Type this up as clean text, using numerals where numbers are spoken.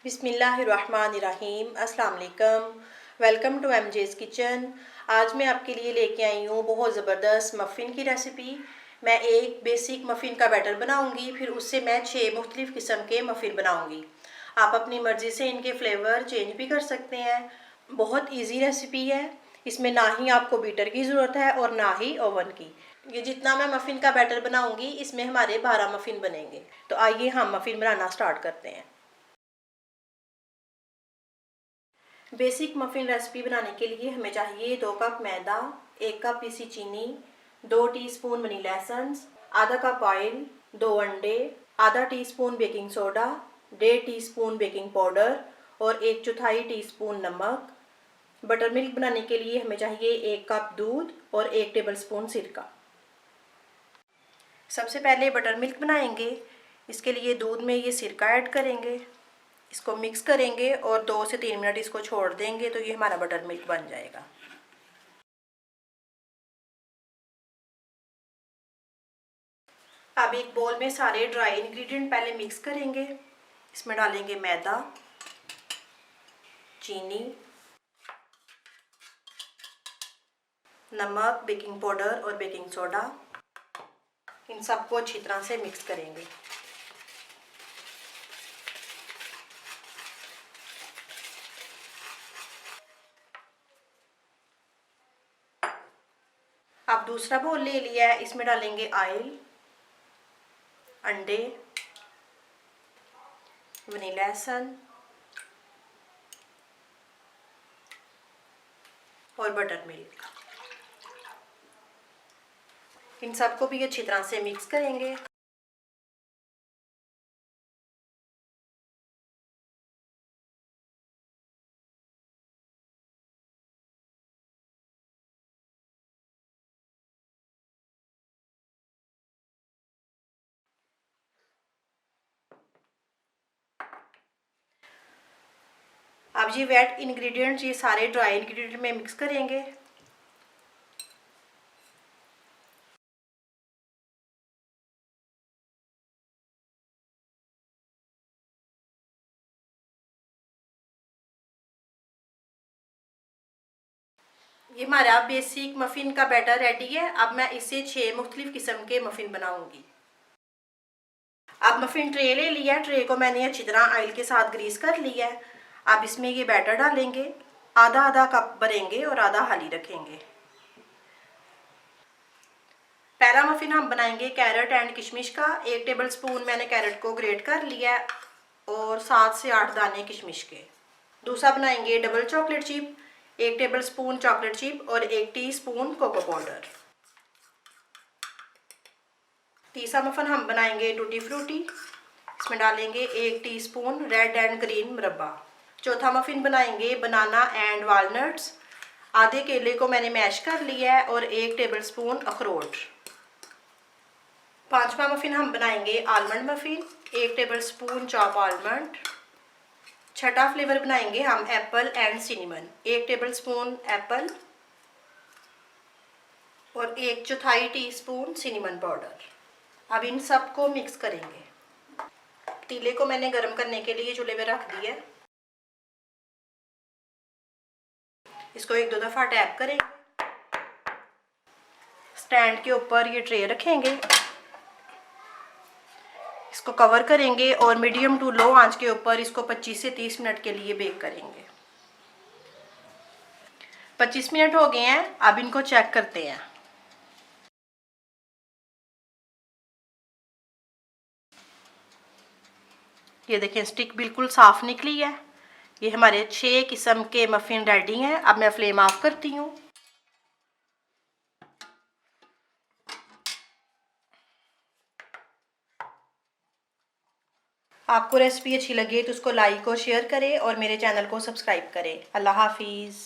बिस्मिल्लाहिर्रहमानिर्रहीम। अस्सलाम वालेकुम। Welcome to MJ's kitchen. आज मैं आपके लिए लेके आई हूँ बहुत ज़बरदस्त मफ़िन की रेसिपी। मैं एक बेसिक मफ़िन का बैटर बनाऊँगी, फिर उससे मैं 6 मुख्तलिफ़ किस्म के मफ़िन बनाऊँगी। आप अपनी मर्ज़ी से इनके फ्लेवर चेंज भी कर सकते हैं। बहुत ईजी रेसिपी है। इसमें ना ही आपको बीटर की ज़रूरत है और ना ही ओवन की। ये जितना मैं मफ़िन का बैटर बनाऊँगी, इसमें हमारे 12 मफ़िन बनेंगे। तो आइए हम मफ़िन बनाना स्टार्ट करते हैं। बेसिक मफ़िन रेसिपी बनाने के लिए हमें चाहिए 2 कप मैदा, 1 कप पीसी चीनी, 2 टीस्पून वनीला एसेंस, आधा कप ऑयल, 2 अंडे, आधा teaspoon baking soda, 1.5 teaspoon baking powder और 1/4 टीस्पून नमक। बटर मिल्क बनाने के लिए हमें चाहिए 1 कप दूध और 1 टेबलस्पून सिरका। सबसे पहले बटर मिल्क बनाएंगे। इसके लिए दूध में ये सिरका ऐड करेंगे, इसको मिक्स करेंगे और 2 से 3 मिनट इसको छोड़ देंगे तो ये हमारा बटर मिल्क बन जाएगा। अब एक बोल में सारे ड्राई इंग्रेडिएंट पहले मिक्स करेंगे। इसमें डालेंगे मैदा, चीनी, नमक, बेकिंग पाउडर और बेकिंग सोडा। इन सबको अच्छी तरह से मिक्स करेंगे। अब दूसरा बोल ले लिया है, इसमें डालेंगे ऑयल, अंडे, वनीला एसेंस और बटर मिल्क। इन सबको भी अच्छी तरह से मिक्स करेंगे। अब ये वेट इंग्रेडिएंट्स ये सारे ड्राई इंग्रेडिएंट में मिक्स करेंगे। ये हमारा बेसिक मफ़िन का बैटर रेडी है। अब मैं इससे 6 मुख्तलिफ़ किस्म के मफ़िन बनाऊंगी। अब मफ़िन ट्रे ले लिया, ट्रे को मैंने अच्छी तरह ऑयल के साथ ग्रीस कर लिया है। अब इसमें ये बैटर डालेंगे, आधा आधा कप भरेंगे और आधा खाली रखेंगे। पहला मफ़िन हम बनाएंगे कैरेट एंड किशमिश का। 1 टेबलस्पून मैंने कैरेट को ग्रेट कर लिया है और 7 से 8 दाने किशमिश के। दूसरा बनाएंगे double chocolate chip, 1 tablespoon chocolate chip और 1 टीस्पून कोको पाउडर। तीसरा मफ़िन हम बनाएंगे टूटी फ्रूटी। इसमें डालेंगे 1 टीस्पून रेड एंड ग्रीन मुरब्बा। चौथा मफ़िन बनाएंगे बनाना एंड वालनट्स। आधे केले को मैंने मैश कर लिया है और 1 टेबलस्पून अखरोट। पांचवा मफ़िन हम बनाएंगे almond muffin, 1 tablespoon chop almond. छठा फ्लेवर बनाएंगे हम Apple and cinnamon, 1 tablespoon Apple और 1/4 टीस्पून सिनेमन पाउडर। अब इन सबको मिक्स करेंगे। तीले को मैंने गर्म करने के लिए चूल्हे पे रख दिया। इसको 1-2 दफ़ा टैप करेंगे। स्टैंड के ऊपर ये ट्रे रखेंगे, इसको कवर करेंगे और मीडियम टू लो आंच के ऊपर इसको 25 से 30 मिनट के लिए बेक करेंगे। 25 मिनट हो गए हैं। अब इनको चेक करते हैं। ये देखें, स्टिक बिल्कुल साफ निकली है। ये हमारे 6 किस्म के मफ़िन रेडी हैं। अब मैं फ्लेम ऑफ करती हूँ। आपको रेसिपी अच्छी लगे तो उसको लाइक और शेयर करें और मेरे चैनल को सब्सक्राइब करें। अल्लाह हाफिज़।